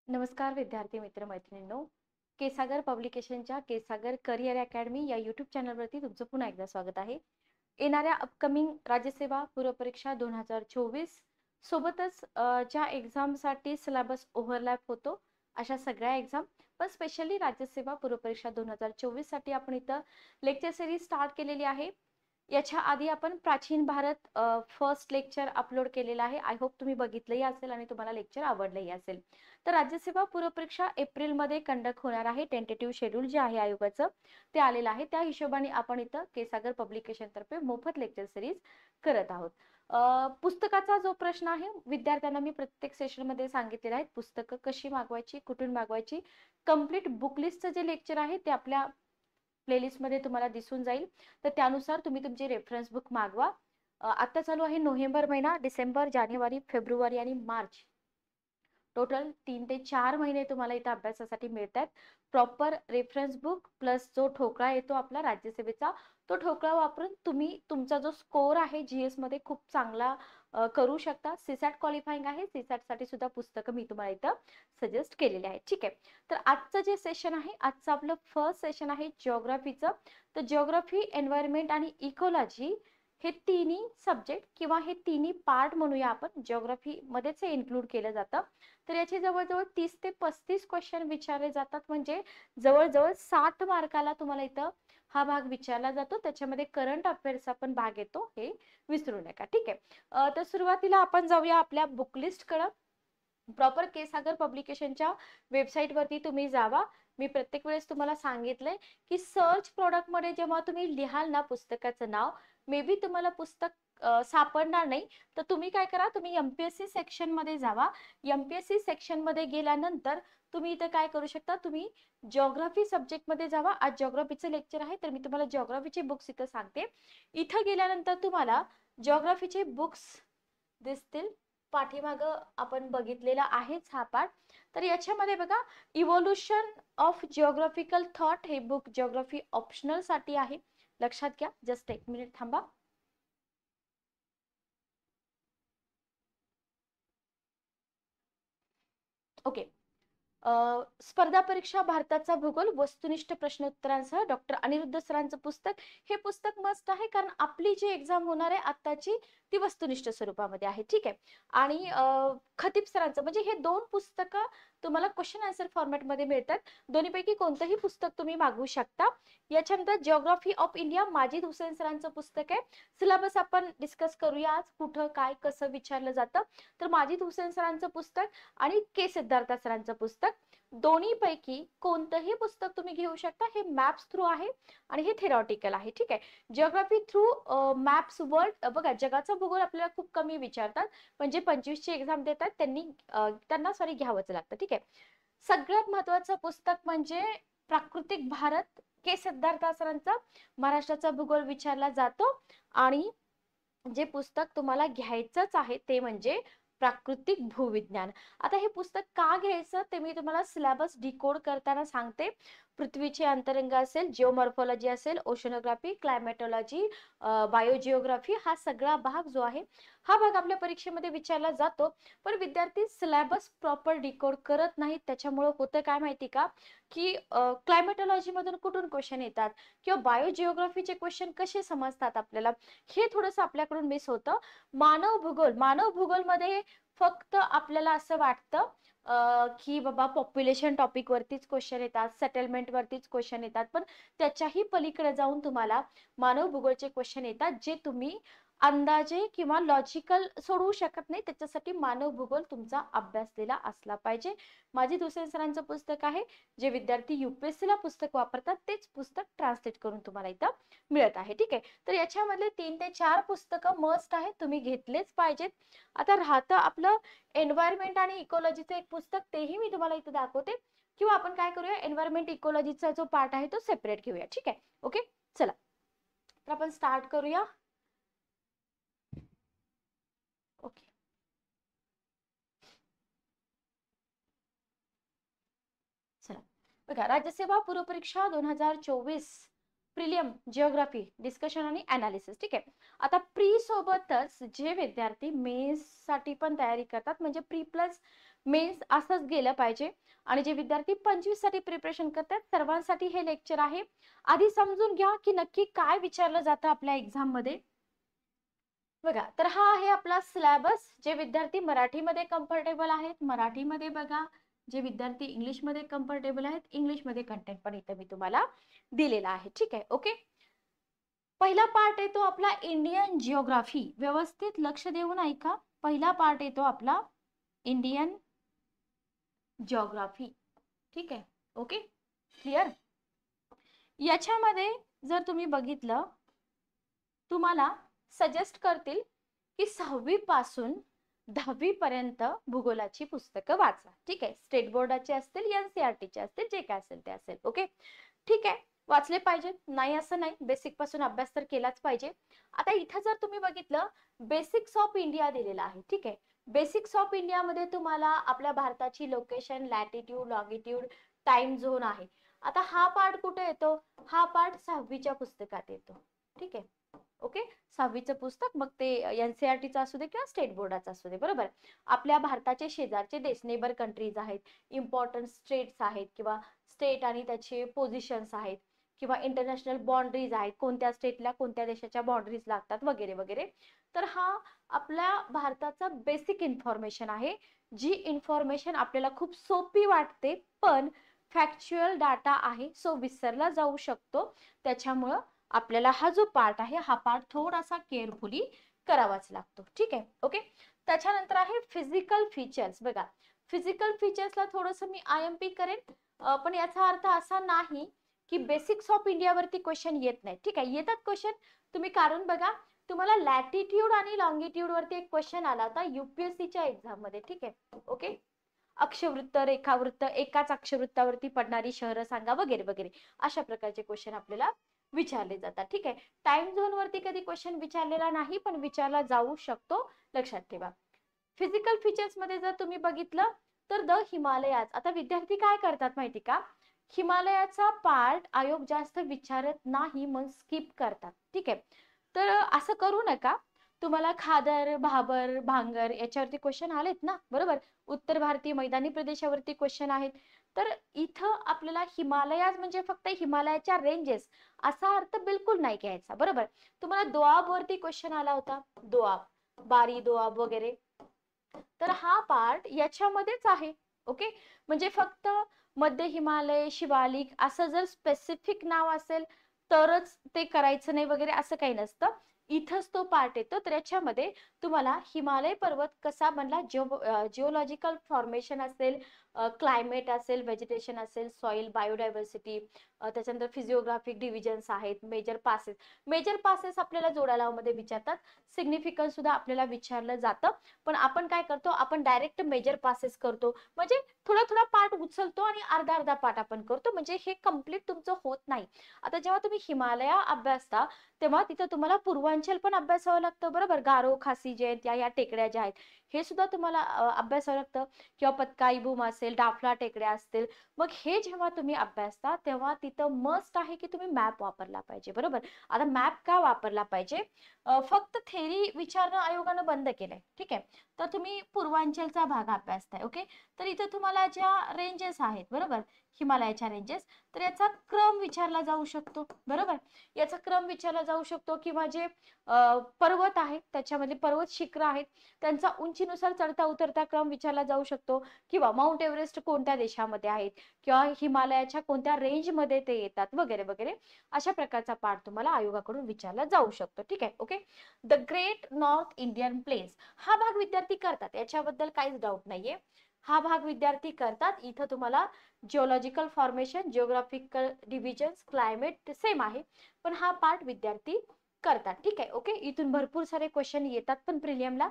नमस्कार विद्यार्थी मित्र मैत्रिणींनो. केसागर पब्लिकेशनच्या केसागर करिअर अकॅडमी या यूट्यूब चॅनलवरती तुमचं पुन्हा एकदा स्वागत आहे. येणाऱ्या अपकमिंग राज्यसेवा पूर्वपरीक्षा 2024 सोबतच ज्या एक्झामसाठी सिलेबस ओव्हरलॅप होतो अशा सगळ्या एक्झाम, पण स्पेशली राज्यसेवा पूर्वपरीक्षा 2024 साठी आपण इथं लेक्चर सिरीज स्टार्ट केलेली आहे. याच्या आधी आपण प्राचीन भारत फर्स्ट लेक्चर अपलोड केलेला आहे. आय होप तुम्ही बघितलंही असेल आणि तुम्हाला लेक्चर आवडलंही असेल. तर राज्यसेवा पूर्वपरीक्षा एप्रिलमध्ये कंडक्ट होणार आहे. टेंटेटिव्ह शेड्यूल जे आहे आयोगाचं ते आलेलं आहे. त्या हिशोबाने आपण इथं केसागर पब्लिकेशन तर्फे मोफत लेक्चर सिरीज करत आहोत. पुस्तकाचा जो प्रश्न आहे, विद्यार्थ्यांना मी प्रत्येक सेशनमध्ये सांगितलेलं आहे पुस्तकं कशी मागवायची, कुठून मागवायची. कंप्लीट बुक लिस्टचं जे लेक्चर आहे ते आपल्या प्लेलिस्टमध्ये तुम्हाला दिसून जाईल. तर त्यानुसार तुम्ही तुमचे रेफरन्स बुक मागवा. आता चालू आहे नोव्हेंबर महिना, डिसेंबर, जानेवारी, फेब्रुवारी आणि मार्च. टोटल 3 ते 4 महिने तुम्हाला इथं अभ्यासासाठी मिळतात. प्रॉपर रेफरन्स बुक प्लस जो ठोकळा येतो आपला राज्यसेवेचा, तो ठोकळा वापरून तुम्ही तुमचा जो स्कोर आहे जीएस मध्ये खूप चांगला करू शकता. सीसॅट क्वालिफाईंग आहे, सीसॅट साठी सुद्धा पुस्तकं मी तुम्हाला इथं सजेस्ट केलेली आहे. ठीक आहे. तर आजचं जे सेशन आहे, आजचं आपलं फर्स्ट सेशन आहे जिओग्राफीचं. तर जिओग्राफी, एन्व्हायरमेंट आणि इकोलॉजी हे तिन्ही सब्जेक्ट किंवा हे तिन्ही पार्ट म्हणूया आपण, जिओग्राफी मध्येच हे इन्क्लूड केलं जातं. तर याचे जवळजवळ 30 ते 35 क्वेश्चन विचारले जातात. म्हणजे जवळजवळ 60 मार्काला तुम्हाला इथं हा भाग विचारला जातो. त्याच्यामध्ये करंट अफेअर्सचा पण भाग येतो, हे विसरू नका. ठीक आहे. तर सुरुवातीला आपण जाऊया आपल्या बुकलिस्ट कडे. प्रॉपर केसागर पब्लिकेशनच्या वेबसाईटवरती तुम्ही जावा. मी प्रत्येक वेळेस तुम्हाला सांगितलंय की सर्च प्रोडक्ट मध्ये जेव्हा तुम्ही लिहाल ना पुस्तकाचं नाव, मे बी तुम्हाला पुस्तक सापडणार नाही. तर तुम्ही काय करा, तुम्ही एमपीएससी सेक्शन मध्ये जावा. एमपीएससी सेक्शन मध्ये गेल्यानंतर तुम्ही इथं काय करू शकता, तुम्ही जिओग्राफी सब्जेक्ट मध्ये जावा. आज जिओग्राफीचं लेक्चर आहे, तर मी तुम्हाला जिओग्राफीचे बुक्स इथं सांगते. इथं गेल्यानंतर तुम्हाला जिओग्राफीचे बुक्स दिसतील. पाठीमाग आपण बघितलेला आहेच हा पाठ. तर याच्यामध्ये बघा, इव्होल्युशन ऑफ जिओग्राफिकल थॉट हे बुक जिओग्राफी ऑप्शनल साठी आहे. लक्षात घ्या. जस्ट एक मिनिट थांबा. ओके. स्पर्धा परीक्षा भारताचा भूगोल वस्तुनिष्ठ प्रश्नोत्तरांसह डॉक्टर अनिरुद्ध सरांचं पुस्तक. हे पुस्तक मस्त आहे, कारण आपली जी एक्झाम होणार आहे आताची ती वस्तुनिष्ठ स्वरूपामध्ये आहे. ठीक आहे. आणि खतीब सरांचं, म्हणजे हे दोन पुस्तकं तुम्हाला क्वेश्चन आन्सर फॉर्मॅटमध्ये मिळतात. दोन्हीपैकी कोणतंही पुस्तक तुम्ही मागवू शकता. याच्यानंतर geography of India Majid Husain सरांचं पुस्तक आहे. सिलेबस आपण डिस्कस करूया आज, कुठं काय कसं विचारलं जातं. तर माजिद हुसेन सरांचं पुस्तक आणि के सिद्धार्थ सरांचं पुस्तक, दोन्ही पैकी कोणतंही पुस्तक तुम्ही घेऊ शकता. हे मॅप्स थ्रू आहे आणि हे थेरॉटिकल आहे. ठीक आहे. जिओग्राफी थ्रू मॅप्स वर्ल्ड, बघा जगाचा भूगोल आपल्याला खूप कमी विचारतात, म्हणजे 25 ची एक्झाम देतात त्यांना घ्यावंच लागतं. ठीक आहे. सगळ्यात महत्वाचं पुस्तक म्हणजे प्राकृतिक भारत, के सिद्धार्थ सरांचा. महाराष्ट्राचा भूगोल विचारला जातो. आणि जे पुस्तक तुम्हाला घ्यायचंच आहे ते म्हणजे प्राकृतिक भूविज्ञान. आता हे पुस्तक का घ्यायचं ते मी तुम्हाला सिलेबस डिकोड करताना सांगते. पृथ्वीचे अंतरंग असेल, जिओमॉर्फॉलॉजी असेल, ओशनोग्राफी, क्लायमेटॉलॉजी, बायोजिओग्राफी, हा सगळा भाग जो आहे हा भाग आपल्या परीक्षेमध्ये विचारला जातो. पण विद्यार्थी सिलेबस प्रॉपर डिकोड करत नाहीत. त्याच्यामुळे होतं काय माहिती का, की क्लायमेटॉलॉजी मधून कुठून क्वेश्चन येतात किंवा बायोजिओग्राफीचे क्वेश्चन कसे समजतात आपल्याला, हे थोडंसं आपल्याकडून मिस होतं. मानव भूगोल मध्ये फक्त आपल्याला असं वाटतं की बाबा पॉप्युलेशन टॉपिक वरतीच क्वेश्चन येतात, सेटलमेंट वरतीच क्वेश्चन येतात. पण त्याच्याही पलीकडे जाऊन तुम्हाला मानव भूगोलचे क्वेश्चन येतात, जे तुम्ही अंदाजे किंवा लॉजिकल सोडवू शकत नाही. त्याच्यासाठी मानव भूगोल तुमचा अभ्यासलेला असला पाहिजे. माजिद हुसेन सरांचं पुस्तक आहे. जे विद्यार्थी युपीएससी ला पुस्तक वापरतात तेच पुस्तक ट्रान्सलेट करून तुम्हाला इथं मिळत आहे. ठीक आहे. तर याच्यामधले 3 ते 4 पुस्तकं मस्ट आहेत, तुम्ही घेतलेच पाहिजेत. आता राहतं आपलं एन्व्हायरमेंट आणि इकोलॉजीचं एक पुस्तक, तेही मी तुम्हाला इथे दाखवते. किंवा आपण काय करूया, एन्व्हायरमेंट इकोलॉजीचा जो पार्ट आहे तो सेपरेट घेऊया. ठीक आहे. ओके. चला, तर आपण स्टार्ट करूया. ओके. चला बघा, राज्यसेवा पूर्वपरीक्षा 2024 प्रिलियम जिओग्राफी डिस्कशन आणि अनालिसिस. ठीक आहे. आता प्री सोबतच जे विद्यार्थी मेन्स साठी पण तयारी करतात, म्हणजे प्री प्लस मेन्स असंच गेलं पाहिजे. आणि जे विद्यार्थी 25 साठी प्रिपरेशन करतात सर्वांसाठी हे लेक्चर आहे. आधी समजून घ्या की नक्की काय विचारलं जातं आपल्या एक्झाम मध्ये. बघा, तर हा आहे आपला सिलेबस. जे विद्यार्थी मराठीमध्ये कम्फर्टेबल आहेत मराठीमध्ये बघा, जे विद्यार्थी इंग्लिशमध्ये कम्फर्टेबल आहेत इंग्लिशमध्ये कंटेंट पण इथे मी तुम्हाला दिलेला आहे. ठीक आहे, ओके. पहिला पार्ट येतो आपला इंडियन जिओग्राफी. व्यवस्थित लक्ष देऊन ऐका. पहिला पार्ट येतो आपला इंडियन जिओग्राफी. ठीक आहे, ओके, क्लिअर. याच्यामध्ये जर तुम्ही बघितलं, तुम्हाला सजेस्ट करतील की 6वी पासून 10वी पर्यंत भूगोलाची पुस्तकं वाचा. ठीक आहे, स्टेट बोर्डाचे असतील NCERTचे असतील, जे काय असेल ते असेल. ओके, ठीक आहे, वाचले पाहिजे, नाही असं नाही, बेसिक पासून अभ्यास तर केलाच पाहिजे. आता इथं जर तुम्ही बघितलं, बेसिक्स ऑफ इंडिया दिलेला आहे. ठीक आहे, बेसिक्स ऑफ इंडिया मध्ये तुम्हाला आपल्या भारताची लोकेशन, लॅटिट्यूड, लॉंगिट्यूड, टाइम झोन आहे. आता हा पार्ट कुठे येतो? हा पार्ट 6वीच्या पुस्तकात येतो. ठीक आहे, ओके. 6वीचं पुस्तक, मग ते NCERTचं असू दे किंवा स्टेट बोर्डाचं असू दे. बरोबर. आपल्या भारताचे शेजारचे देश, नेबर कंट्रीज आहेत, इम्पॉर्टंट स्टेट्स आहेत किंवा स्टेट आणि त्याचे पोझिशन्स आहेत किंवा इंटरनॅशनल बाउंड्रीज आहेत, कोणत्या स्टेटला कोणत्या देशाच्या बाउंड्रीज लागतात वगैरे वगैरे. तर हा आपल्या भारताचा बेसिक इन्फॉर्मेशन आहे, जी इन्फॉर्मेशन आपल्याला खूप सोपी वाटते, पण फॅक्च्युअल डाटा आहे, सो विसरला जाऊ शकतो. त्याच्यामुळं आपल्याला हा जो पार्ट आहे हा पार्ट थोडासा केअरफुली करावाच लागतो. ठीक आहे, ओके. त्याच्यानंतर आहे फिजिकल फीचर्स. बघा, फिजिकल फीचर्सला थोडंसं मी IMP करेन, पण याचा अर्थ असा नाही की बेसिक्स ऑफ इंडिया वरती क्वेश्चन येत नाही. ठीक आहे, येतात क्वेश्चन, तुम्ही काढून बघा. तुम्हाला लॅटिट्यूड आणि लॉंगिट्यूड वरती एक क्वेश्चन आला होता UPSCच्या एक्झाम मध्ये. ठीक आहे, ओके. अक्षवृत्त, रेखावृत्त, एकाच अक्षवृत्तावरती पडणारी शहरं सांगा वगैरे वगैरे, अशा प्रकारचे क्वेश्चन आपल्याला विचारले जातात. ठीक आहे, टाइम झोन वरती कधी क्वेश्चन विचारलेला नाही, पण विचारला जाऊ शकतो, लक्षात ठेवा. फिजिकल फीचर्स मध्ये जर तुम्ही बघितलं तर द हिमालयाज. आता विद्यार्थी काय करतात माहिती का, हिमालयाचा पार्ट आयोग जास्त विचारत नाही, मग स्किप करतात. ठीक आहे, तर असं करू नका. तुम्हाला खादर, भाबर, भांगर याच्यावरती क्वेश्चन आलेत ना, बरोबर. उत्तर भारतीय मैदानी प्रदेशावरती क्वेश्चन आहेत. तर इथं आपल्याला हिमालयाज म्हणजे फक्त हिमालयाच्या रेंजेस असा अर्थ बिलकुल नाही घ्यायचा. बरोबर. तुम्हाला दोआब वरती क्वेश्चन आला होता, दोआब, बारी दोआब वगैरे, तर हा पार्ट याच्यामध्येच आहे. ओके, म्हणजे फक्त मध्य हिमालय, शिवालिक असं जर स्पेसिफिक नाव असेल तरच ते करायचं नाही वगैरे, असं काही नसतं. इथंच तो पार्ट येतो. तर याच्यामध्ये तुम्हाला हिमालय पर्वत कसा बनला, जिओलॉजिकल फॉर्मेशन असेल, क्लायमेट असेल, व्हेजिटेशन असेल, सॉइल, बायोडायव्हर्सिटी, त्याच्यानंतर फिजिओग्राफिक डिव्हिजन्स आहेत, मेजर पासेस. मेजर पासेस आपल्याला जोड्या मध्ये विचारतात, सिग्निफिकन्स सुद्धा आपल्याला विचारलं जातं, पण आपण काय करतो, आपण डायरेक्ट मेजर पासेस करतो, म्हणजे थोडा थोडा पार्ट उचलतो आणि अर्धा अर्धा पार्ट आपण करतो, म्हणजे हे कम्प्लीट तुमचं होत नाही. आता जेव्हा तुम्ही हिमालय अभ्यासता तेव्हा तिथं तुम्हाला पूर्वांचल पण अभ्यासावं लागतं. बरोबर. गारो, खासी, जयंत या टेकड्या ज्या आहेत हे सुद्धा तुम्हाला अभ्यासावं लागतं, किंवा पत्काई भूम असेल, डाफला टेकड्या असतील. मग हे जेव्हा तुम्ही अभ्यासता तेव्हा तिथं मस्ट आहे की तुम्ही मॅप वापरला पाहिजे. बरोबर. आता मॅप का वापरला पाहिजे, फक्त थेरी विचारणं आयोगानं बंद केलंय. ठीक आहे, तर तुम्ही पूर्वांचलचा भाग अभ्यासताय. ओके, तर इथं तुम्हाला ज्या रेंजेस आहेत, बरोबर, हिमालयाच्या रेंजेस, तर याचा क्रम विचारला जाऊ शकतो. बरोबर, याचा क्रम विचारला जाऊ शकतो, किंवा जे पर्वत आहेत त्याच्यामध्ये पर्वत शिखर आहेत त्यांचा उंचीनुसार चढता उतरता क्रम विचारला जाऊ शकतो, किंवा माउंट एव्हरेस्ट कोणत्या देशामध्ये आहेत, किंवा हिमालयाच्या कोणत्या रेंज मध्ये ते येतात वगैरे वगैरे, अशा प्रकारचा पार्ट तुम्हाला आयोगाकडून विचारला जाऊ शकतो. ठीक आहे, okay. The great north Indian plains हा भाग विद्यार्थी करतात, याच्याबद्दल काहीच डाऊट नाहीये, हा भाग विद्यार्थी करतात. इथं तुम्हाला geological formation, geographical divisions, climate same आहे, पण हा पार्ट विद्यार्थी करतात. ठीक आहे, ओके. इथून भरपूर सारे क्वेश्चन येतात पण प्रिलियमला.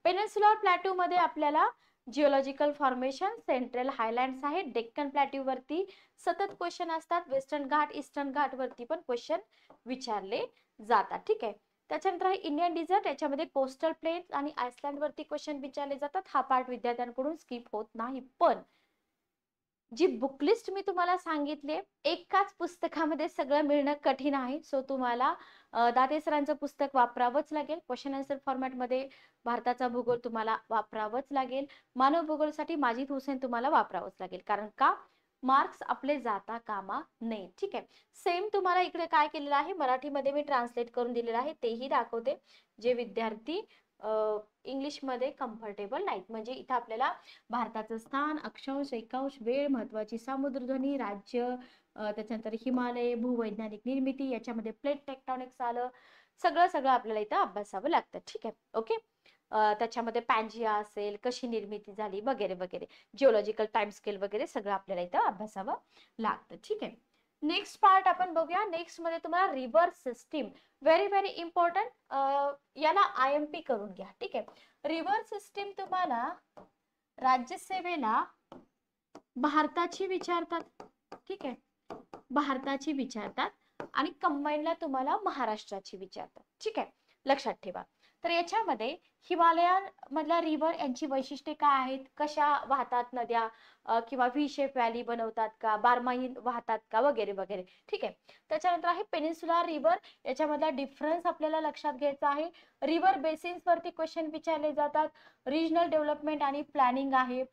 पेनिन्सुलर प्लॅट्यू मध्ये आपल्याला जिओलॉजिकल फॉर्मेशन, सेंट्रल हायलँड्स आहे, डेक्कन प्लॅट्यू वरती सतत क्वेश्चन असतात, वेस्टर्न घाट, ईस्टर्न घाट वरती पण क्वेश्चन विचारले जातात. ठीक आहे, त्याच्यानंतर आहे इंडियन डिझर्ट, याच्यामध्ये कोस्टल प्लेन्स आणि आयसलँड वरती क्वेश्चन विचारले जातात. हा पार्ट विद्यार्थ्यांकडून स्किप होत नाही, पण जी बुकलिस्ट मी तुम्हाला सांगितले, एकाच पुस्तकामध्ये सगळं मिळणं कठीण आहे. सो तुम्हाला दाते सरांचं पुस्तक वापरावंच लागेल. क्वेश्चन आन्सर फॉर्मॅटमध्ये भारताचा भूगोल तुम्हाला वापरावंच लागेल. मानव भूगोलसाठी माजिद हुसेन तुम्हाला वापरावंच लागेल. कारण का? मार्क्स आपले जाता कामा नये. ठीक आहे. सेम तुम्हाला इकडे काय केलेलं आहे, मराठीमध्ये मी ट्रान्सलेट करून दिलेलं आहे, तेही दाखवते. जे विद्यार्थी इंग्लिशमध्ये कम्फर्टेबल नाहीत, म्हणजे इथं आपल्याला भारताचं स्थान, अक्षांश, रेखांश, वेळ, महत्वाची सामुद्रध्वनी, राज्य, त्याच्यानंतर हिमालय, भूवैज्ञानिक निर्मिती, याच्यामध्ये प्लेट टेक्टॉनिक्स आलं, सगळं सगळं आपल्याला इथं अभ्यासावं लागतं. ठीक आहे. ओके. त्याच्यामध्ये पॅन्जिया असेल, कशी निर्मिती झाली वगैरे वगैरे, जिओलॉजिकल टाइम स्केल वगैरे सगळं आपल्याला इथं अभ्यासावं लागतं. ठीक आहे. नेक्स्ट पार्ट आपण बघूया. नेक्स्ट मध्ये तुम्हाला river system, very very important, याला IMP करून घ्या. ठीक आहे. रिव्हर सिस्टीम तुम्हाला राज्यसेवेला भारताची विचारतात. ठीक आहे. भारताची विचारतात आणि कंबाईनला तुम्हाला महाराष्ट्राची विचारतात. ठीक आहे. लक्षात ठेवा. तर याच्यामध्ये हिमालयामधल्या रिव्हर यांची वैशिष्ट्ये काय आहेत, कशा वाहतात नद्या, किंवा व्ही शेप व्हॅली बनवतात का, बारमाही वाहतात का, वगैरे वगैरे. ठीक आहे. त्याच्यानंतर आहे पेनिन्सुलर रिव्हर, याच्यामधला डिफरन्स आपल्याला लक्षात घ्यायचा आहे. रिव्हर बेसिन्स वरती क्वेश्चन विचारले जातात. रिजनल डेव्हलपमेंट आणि प्लॅनिंग आहे.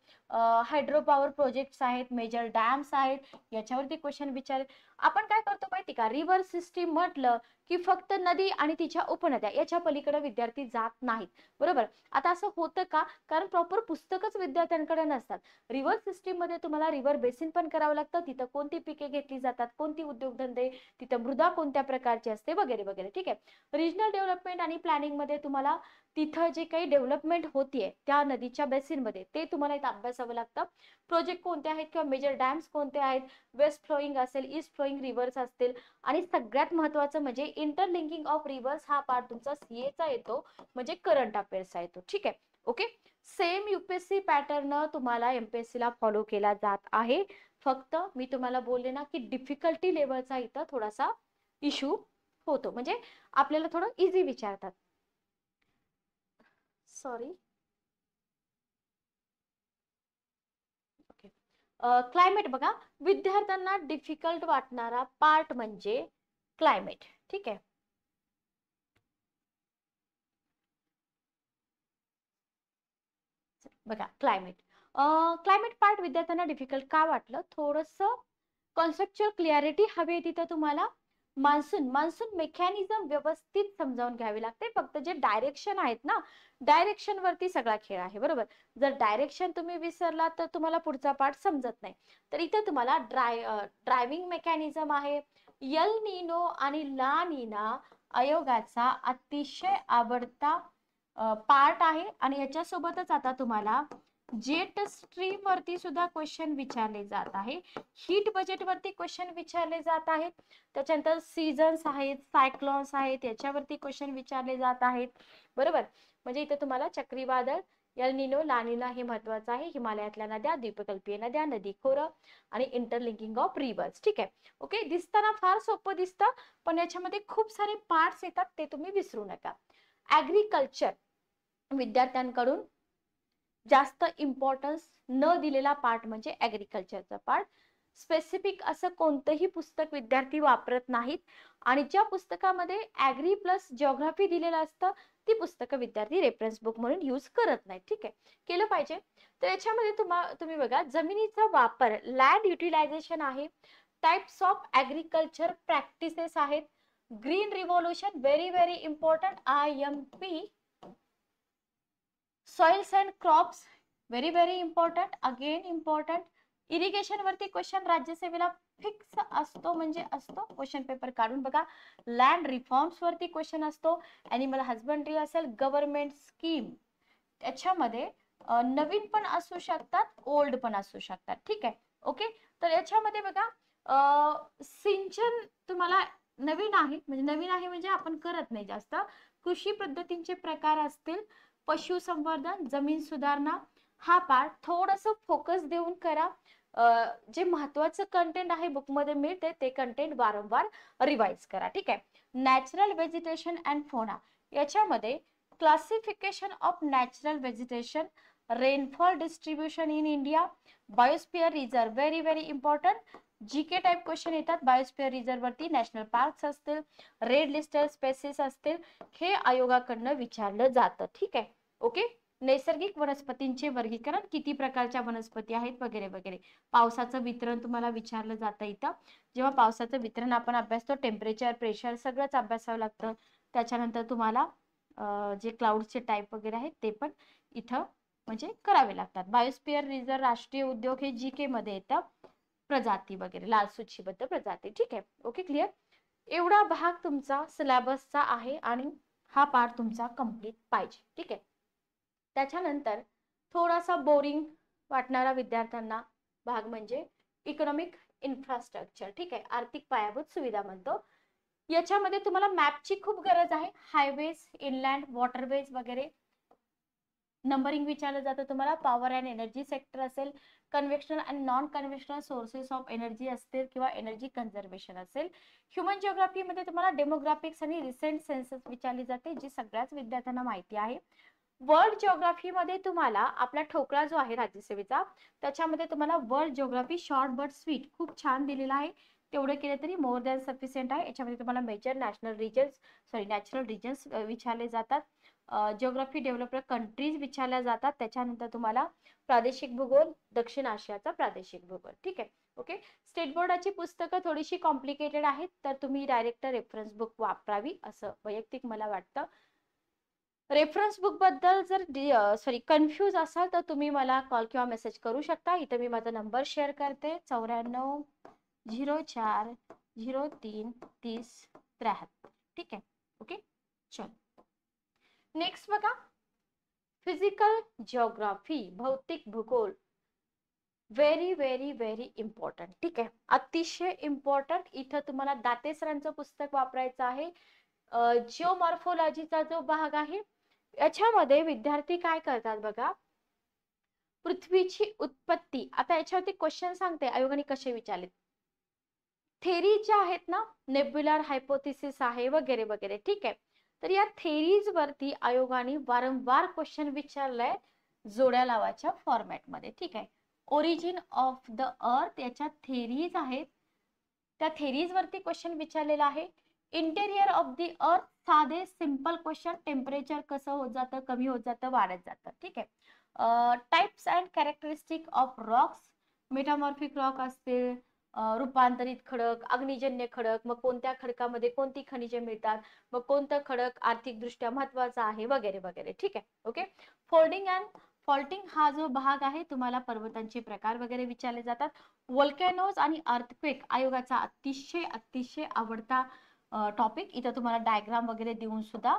हायड्रो पॉवर प्रोजेक्ट्स आहेत, मेजर डॅम्स आहेत, याच्यावरती क्वेश्चन विचार. आपण काय करतो माहिती का, रिव्हर सिस्टीम म्हटलं की फक्त नदी आणि तिच्या उपनद्या याच्या पलीकडे विद्यार्थी जात नाहीत. बरोबर. आता असं होतं का, कारण प्रॉपर पुस्तकच विद्यार्थ्यांकडे नसतात. रिव्हर सिस्टीम मध्ये तुम्हाला रिव्हर बेसिन पण करावं लागतं, तिथं कोणती पिके घेतली जातात, कोणती उद्योगधंदे, तिथं मृदा कोणत्या प्रकारची असते, वगैरे वगैरे. ठीक आहे. रिजनल डेव्हलपमेंट आणि प्लॅनिंग मध्ये तुम्हाला तिथं जे काही डेव्हलपमेंट होतीये त्या नदीच्या बेसिन मध्ये ते तुम्हाला इथं अभ्यासावं लागतं. प्रोजेक्ट कोणते आहेत किंवा मेजर डॅम्स कोणते आहेत, वेस्ट फ्लोईंग असेल, ईस्ट फ्लोईंग रिव्हर्स असतील, आणि सगळ्यात महत्वाचं म्हणजे इंटरलिंकिंग ऑफ रिव्हर्स हा पार्ट तुमचा सीएचा येतो, म्हणजे करंट अफेअर्सचा येतो. ठीक आहे. ओके. सेम UPSC पॅटर्न तुम्हाला MPSC ला फॉलो केला जात आहे. फक्त मी तुम्हाला बोलले ना की डिफिकल्टी लेवलचा इथं थोडासा इश्यू होतो, म्हणजे आपल्याला थोडं इझी विचारतात. सॉरी. ओके. क्लायमेट बघा, विद्यार्थ्यांना डिफिकल्ट वाटणारा पार्ट म्हणजे क्लायमेट. ठीक आहे. बघा क्लायमेट, क्लायमेट पार्ट विद्यार्थ्यांना डिफिकल्ट का वाटलं, थोडस कॉन्सेप्च्युअल क्लिअरिटी हवी तिथं तुम्हाला. मान्सून मेकॅनिझम व्यवस्थित समजावून घ्यावी लागते. फक्त जे डायरेक्शन आहेत ना, डायरेक्शन वरती सगळा खेळ आहे. बरोबर. जर डायरेक्शन तुम्ही विसरला तर तुम्हाला पुढचा पार्ट समजत नाही. तर इथे तुम्हाला ड्रायव्हिंग मेकॅनिझम आहे. यल निनो आणि ला निना आयोगाचा अतिशय आवडता पार्ट आहे. आणि याच्यासोबतच आता तुम्हाला जेट स्ट्रीम वरती सुद्धा क्वेश्चन विचारले जात आहे. हीट बजेट वरती क्वेश्चन विचारले जात आहेत. त्याच्यानंतर सीझन्स आहेत, सायक्लॉन्स आहेत, याच्यावरती क्वेश्चन विचारले जात आहेत. बरोबर. म्हणजे इथे तुम्हाला चक्रीवादळ, यल निनो, ला निना हे महत्वाचं आहे. हिमालयातल्या नद्या, द्वीपकल्पीय नद्या, नदी खोरं आणि इंटरलिंकिंग ऑफ रिव्हर्स. ठीक आहे. ओके. दिसताना फार सोपं दिसतं, पण याच्यामध्ये खूप सारे पार्ट्स येतात, ते तुम्ही विसरू नका. ऍग्रिकल्चर विद्यार्थ्यांकडून जास्त इम्पॉर्टन्स न दिलेला पार्ट म्हणजे ऍग्रिकल्चरचा पार्ट. स्पेसिफिक असं कोणतंही पुस्तक विद्यार्थी वापरत नाहीत, आणि ज्या पुस्तकामध्ये ऍग्री प्लस जिओग्राफी दिलेलं असतं ती पुस्तकं विद्यार्थी रेफरन्स बुक म्हणून यूज करत नाहीत. ठीक आहे. केलं पाहिजे. तर याच्यामध्ये तुम्ही बघा, जमिनीचा वापर, लँड युटिलायझेशन आहे, टाइप्स ऑफ ऍग्रिकल्चर प्रॅक्टिसेस आहेत, green revolution, very very important, IMP, soils and crops, very very important, again important. Irrigation वरती क्वेश्चन राज्यसेवेला फिक्स असतो, म्हणजे असतो, क्वेश्चन पेपर काढून बघा. लँड रिफॉर्म्स वरती क्वेश्चन असतो. एनिमल हजबंड्री असेल, गव्हर्नमेंट स्कीम, त्याच्यामध्ये नवीन पण असू शकतात, ओल्ड पण असू शकतात. ठीक आहे. ओके. तर याच्यामध्ये बघा, सिंचन तुम्हाला नवीन आहे, म्हणजे नवीन आहे म्हणजे आपण करत नाही जास्त. कृषी पद्धतींचे प्रकार असतील, पशुसंवर्धन, जमीन सुधारणा, हा पार्ट थोडस फोकस देऊन करा. जे महत्वाचं कंटेंट आहे बुकमध्ये मिळते ते कंटेंट वारंवार रिवाइज करा. ठीक आहे. नॅचरल व्हेजिटेशन अँड फोना, याच्यामध्ये classification of natural vegetation, rainfall distribution in India, biosphere reserve, very very important GK type question येतात बायोस्फिअर रिझर्व वरती. नॅशनल पार्क्स असतील, रेड लिस्टेड स्पेसिस असतील, हे आयोगाकडनं विचारलं जातं. ठीक आहे, ओके. नैसर्गिक वनस्पतींचे वर्गीकरण, किती प्रकारच्या वनस्पती आहेत वगैरे वगैरे. पावसाचं वितरण तुम्हाला विचारलं जातं इथं. जेव्हा पावसाचं वितरण आपण अभ्यासतो, टेम्परेचर, प्रेशर सगळंच अभ्यासावं लागतं. त्याच्यानंतर तुम्हाला जे क्लाउडचे टाईप वगैरे आहेत ते पण इथं म्हणजे करावे लागतात. बायोस्फिअर रिझर्व, राष्ट्रीय उद्योग हे जीके मध्ये येतं. प्रजाती वगैरे, लाल सूचीबद्ध प्रजाती. ठीक आहे, ओके, क्लिअर. एवढा भाग तुमचा सिलेबसचा आहे आणि हा पार्ट तुमचा कम्प्लीट पाहिजे. ठीक आहे. त्याच्यानंतर थोडासा बोरिंग वाटणारा विद्यार्थ्यांना भाग म्हणजे इकॉनॉमिक इन्फ्रास्ट्रक्चर. ठीक आहे, आर्थिक पायाभूत सुविधा म्हणतो. याच्यामध्ये तुम्हाला मॅपची खूप गरज आहे. हायवेज, इनलँड, वॉटरवेज वगैरे नंबरिंग विचारलं जातं तुम्हाला. पॉवर अँड एनर्जी सेक्टर असेल, conventional and non conventional sources of energy असतील किंवा एनर्जी कन्झर्वेशन असेल. ह्युमन जिओग्राफीमध्ये तुम्हाला डेमोग्राफिक्स आणि रिसेंट सेन्सस विचारली जाते, जी सगळ्याच विद्यार्थ्यांना माहिती आहे. वर्ल्ड जिओग्राफीमध्ये तुम्हाला आपला ठोकळा जो आहे राज्यसेवेचा, त्याच्यामध्ये तुम्हाला world geography short but sweet खूप छान दिलेला आहे. तेवढं केलं तरी मोर दॅन सफिशियंट आहे. याच्यामध्ये तुम्हाला मेजर नॅचरल रिजन्स विचारले जातात. जिओग्राफी डेव्हलपर कंट्रीज विचारल्या जातात. त्याच्यानंतर तुम्हाला प्रादेशिक भूगोल, दक्षिण आशियाचा प्रादेशिक भूगोल. ठीक आहे, ओके. स्टेट बोर्डाची पुस्तकं थोडीशी कॉम्प्लिकेटेड आहेत, तर तुम्ही डायरेक्ट रेफरन्स बुक वापरावी असं वैयक्तिक मला वाटतं. रेफरन्स बुक बद्दल जर कन्फ्यूज असाल तर तुम्ही मला कॉल किंवा मेसेज करू शकता. इथं मी माझा नंबर शेअर करते, 9404033073. ठीक आहे, ओके. चल, नेक्स्ट बघा, फिजिकल जिओग्राफी, भौतिक भूगोल. Very very very important. ठीक आहे, अतिशय इम्पॉर्टंट. इथं तुम्हाला दाते सरांचं पुस्तक वापरायचं आहे. जिओमॉर्फोलॉजीचा जो भाग आहे, याच्यामध्ये विद्यार्थी काय करतात बघा, पृथ्वीची उत्पत्ती. आता याच्यावरती क्वेश्चन सांगते आयोगाने कसे विचारले. थेरी ज्या आहेत ना, नेब्युलर हायपोथिसिस आहे वगैरे वगैरे. ठीक आहे, तर या थेरीज वरती आयोगाने वारंवार क्वेश्चन विचारलाय जोड्या लावाच्या फॉर्मॅटमध्ये. ठीक आहे, ओरिजिन ऑफ द अर्थ याच्या थेरीज आहेत, त्या थेरीज वरती क्वेश्चन विचारलेला आहे. इंटेरियर ऑफ द अर्थ, साधे सिंपल क्वेश्चन. टेम्परेचर कसं होत जातं, कमी होत जातं, वाढत जातं. ठीक आहे. Types and characteristic of Roxx, metamorphic rock असतील, रूपांतरित खडक, अग्निजन्य खडक, मग कोणत्या खडकामध्ये कोणती खनिजे मिळतात, मग कोणतं खडक आर्थिकदृष्ट्या महत्वाचा आहे वगैरे वगैरे. ठीक आहे, ओके. फोल्डिंग अँड फॉल्टिंग हा जो भाग आहे, तुम्हाला पर्वतांचे प्रकार वगैरे विचारले जातात. वोल्कॅनोज आणि अर्थक्वेक आयोगाचा अतिशय अतिशय आवडता टॉपिक. इथं तुम्हाला डायग्राम वगैरे देऊन सुद्धा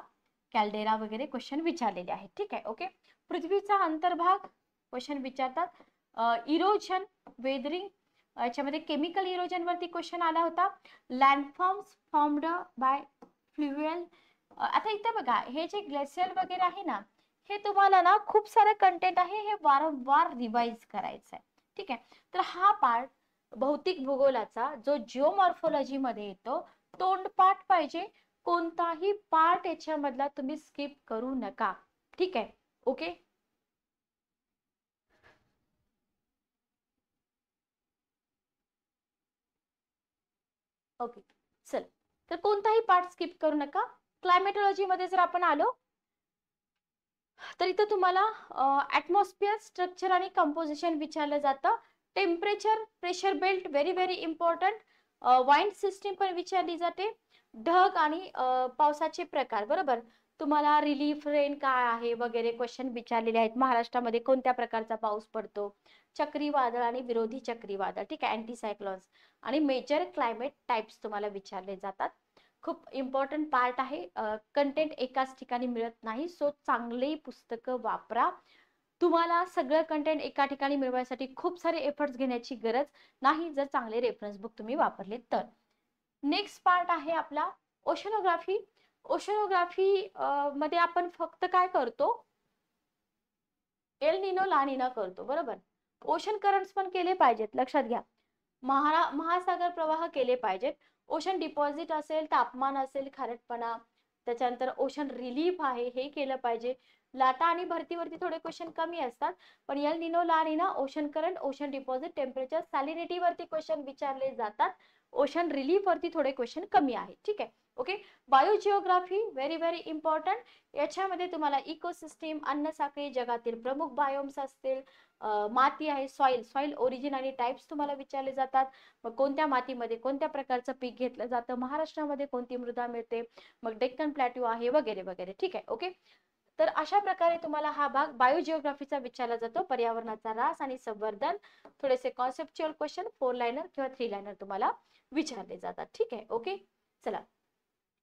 कॅल्डेरा वगैरे क्वेश्चन विचारलेले आहेत. ठीक आहे, ओके. पृथ्वीचा अंतर्भाग क्वेश्चन विचारतात. इरोजन, वेदरिंग, याच्यामध्ये केमिकल इरोजन वरती क्वेश्चन आला होता. लँडफॉर्म्स फॉर्म्ड बाय फ्लुएल. आता इथे बघा, हे जे ग्लेशियर वगैरे आहे ना, हे तुम्हाला ना खूप सारं कंटेंट आहे, हे वारंवार रिवाइज करायचं आहे. ठीक आहे, तर हा पार्ट भौतिक भूगोलाचा जो जिओमॉर्फोलॉजी मध्ये येतो, तोंडपाठ पाहिजे. कोणताही पार्ट याच्यामधला तुम्ही स्किप करू नका. ठीक आहे, ओके. ओके, चल, तर कोणताही पार्ट स्किप करू नका. क्लायमेटॉलॉजी मध्ये जर आपण आलो तर इथं तुम्हाला ऍटमॉस्फिअर स्ट्रक्चर आणि कंपोजिशन विचारलं जातं. Temperature, pressure belt, very very important. Wind system पण विचारली जाते. ढग आणि पावसाचे प्रकार, बरोबर. तुम्हाला रिलीफ रेन काय आहे वगैरे क्वेश्चन विचारलेले आहेत. महाराष्ट्रामध्ये कोणत्या प्रकारचा पाऊस पडतो, चक्रीवादळ आणि विरोधी चक्रीवादळ. ठीक आहे, अँटी सायक्लॉन्स आणि मेजर क्लायमेट टाइप्स तुम्हाला विचारले जातात. खूप इम्पॉर्टंट पार्ट आहे. कंटेंट एकाच ठिकाणी मिळत नाही, सो चांगली पुस्तकं वापरा. तुम्हाला सगळं कंटेंट एका ठिकाणी मिळवण्यासाठी खूप सारे एफर्ट्स घेण्याची गरज नाही, जर चांगले रेफरन्स बुक तुम्ही वापरले तर. नेक्स्ट पार्ट आहे आपला ओशनोग्राफी. ओशनोग्राफी मध्ये आपण फक्त काय करतो, एल निनो ला निना करतो, बरोबर. ओशन करंट्स पण केले पाहिजेत, लक्षात घ्या. महासागर प्रवाह केले पाहिजेत. ओशन डिपॉझिट असेल, तापमान असेल, खारटपणा, त्याच्यानंतर ओशन रिलीफ आहे, हे केलं पाहिजे. लाटा आणि भरतीवरती थोडे क्वेश्चन कमी असतात, पण El Nino La Nina ocean current, ocean deposit, temperature, salinity वरती क्वेश्चन विचारले जातात. ओशन रिलीफ वरती थोडे क्वेश्चन कमी आहेत. ठीक आहे. Okay. Biogeography very very important. याच्यामध्ये तुम्हाला इकोसिस्टीम, अन्न साखळी, जगातील प्रमुख बायोम्स असतील, माती आहे, सॉइल, सॉइल ओरिजिन आणि टाइप्स तुम्हाला विचारले जातात. मग कोणत्या मातीमध्ये कोणत्या प्रकारचं पीक घेतलं जातं, महाराष्ट्रामध्ये कोणती मृदा मिळते, मग डेक्कन प्लॅट्यू आहे, वगैरे वगैरे. ठीक आहे. ओके. तर अशा प्रकारे तुम्हाला हा भाग बायोजिओग्राफीचा विचारला जातो. पर्यावरणाचा ऱ्हास आणि संवर्धन, थोडेसे कॉन्सेप्च्युअल क्वेश्चन 4 लाइनर किंवा 3 लाइनर तुम्हाला विचारले जातात. ठीक आहे. ओके. चला,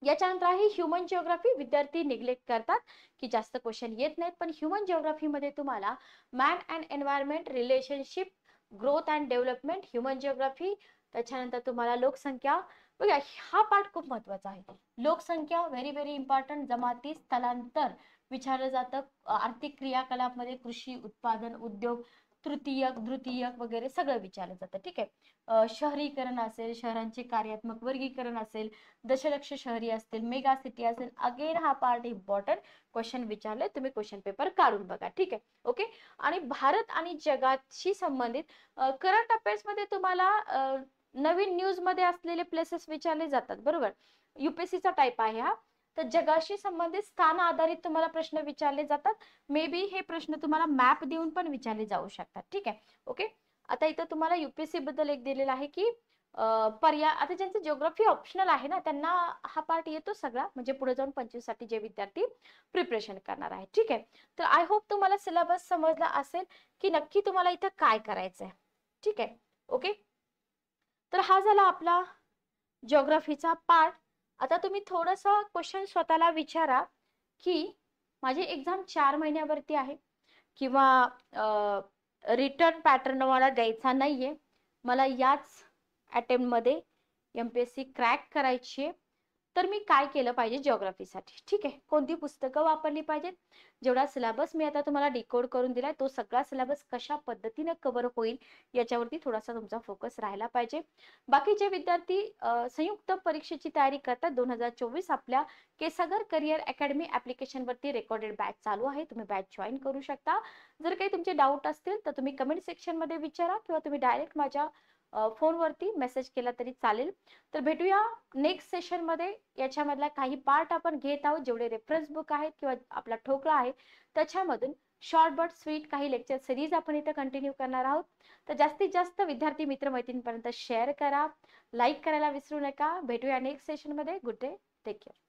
याच्यानंतर आहे ह्युमन जिओग्राफी. विद्यार्थी निग्लेक्ट करतात की जास्त क्वेश्चन येत नाहीत, पण ह्युमन जिओग्राफी मध्ये तुम्हाला man and environment, relationship, growth and development, human geography. त्याच्यानंतर तुम्हाला लोकसंख्या, बघा हा पार्ट खूप महत्वाचा आहे. लोकसंख्या व्हेरी व्हेरी इम्पॉर्टंट. जमाती, स्थलांतर विचारलं जातं. आर्थिक क्रियाकलापमध्ये कृषी, उत्पादन, उद्योग, तृतीयक, द्वितीयक वगैरे सगळं विचारलं जातं. ठीक आहे. शहरीकरण असेल, शहरांचे कार्यात्मक वर्गीकरण असेल, दशलक्ष शहरी असतील, मेगा सिटी असेल, अगेन हा पार्ट इम्पॉर्टंट. क्वेश्चन विचारले, तुम्ही क्वेश्चन पेपर काढून बघा. ठीक आहे. ओके. आणि भारत आणि जगाशी संबंधित करंट अफेअर्स मध्ये तुम्हाला नवीन न्यूज मध्ये असलेले प्लेसेस विचारले जातात. बरोबर. युपीएससीचा टाईप आहे हा. तर जगाशी संबंधित स्थान आधारित तुम्हाला प्रश्न विचारले जातात. मे बी हे प्रश्न तुम्हाला मॅप देऊन पण विचारले जाऊ शकतात. ठीक आहे. ओके. आता इथं तुम्हाला युपीएससी बद्दल एक दिलेलं आहे की पर्याय, आता ज्यांचं जिओग्राफी ऑप्शनल आहे ना, त्यांना हा पार्ट येतो सगळा, म्हणजे पुढे जाऊन 25 साठी जे विद्यार्थी प्रिपरेशन करणार आहेत. ठीक आहे. तर आय होप तुम्हाला सिलेबस समजला असेल की नक्की तुम्हाला इथं काय करायचंय. ठीक आहे. ओके. तर हा झाला आपला जिओग्राफीचा पार्ट. आता तुम्ही थोडंसं क्वेश्चन स्वतःला विचारा की माझी एक्झाम 4 महिन्यावरती आहे, किंवा रिटर्न पॅटर्न मला द्यायचा नाहीये, मला याच अटेम्प्ट मध्ये एमपीएससी क्रॅक करायची आहे, तर मी काय केलं पाहिजे जिओग्राफीसाठी. ठीक आहे. कोणती पुस्तकं वापरली पाहिजेत, जेवढा सिलेबस मी आता तुम्हाला डिकोड करून दिलाय तो सगळा सिलेबस कशा पद्धतीने कव्हर होईल याच्यावरती थोडासा तुमचा फोकस राहायला पाहिजे. बाकीचे विद्यार्थी संयुक्त परीक्षेची तयारी करतात 2024, आपल्या केसागर करिअर अकॅडमी ऍप्लिकेशन वरती रेकॉर्डेड बॅच चालू आहे. तुम्ही बॅच जॉईन करू शकता. जर काही तुमचे डाऊट असतील तर तुम्ही कमेंट सेक्शन मध्ये विचारा, किंवा तुम्ही डायरेक्ट माझ्या फोनवरती मेसेज केला तरी चालेल. तर भेटूया नेक्स्ट सेशन मध्ये. याच्यामधला काही पार्ट आपण घेत आहोत, जेवढे रेफरन्स बुक आहेत किंवा आपला ठोकळा आहे त्याच्यामधून शॉर्ट बट स्वीट काही लेक्चर सिरीज आपण इथे कंटिन्यू करणार आहोत. तर जास्तीत जास्त विद्यार्थी मित्र मैत्रिणींपर्यंत शेअर करा, लाईक करायला विसरू नका. भेटूया नेक्स्ट सेशन मध्ये. Good day, take care.